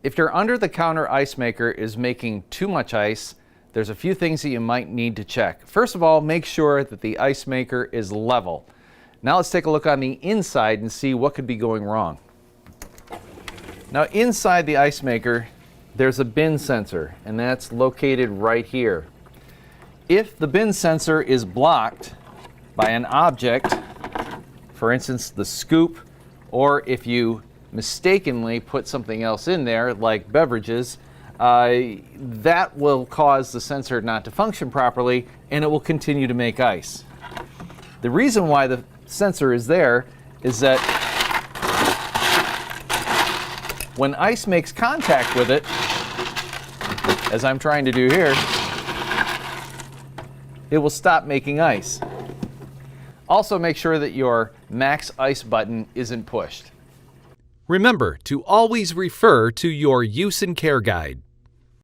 If your under-the-counter ice maker is making too much ice, there's a few things that you might need to check. First of all, make sure that the ice maker is level. Now let's take a look on the inside and see what could be going wrong. Now inside the ice maker, there's a bin sensor, and that's located right here. If the bin sensor is blocked by an object, for instance the scoop, or if you mistakenly put something else in there like beverages, that will cause the sensor not to function properly and it will continue to make ice. The reason why the sensor is there is that when ice makes contact with it, as I'm trying to do here, it will stop making ice. Also make sure that your max ice button isn't pushed. Remember to always refer to your use and care guide.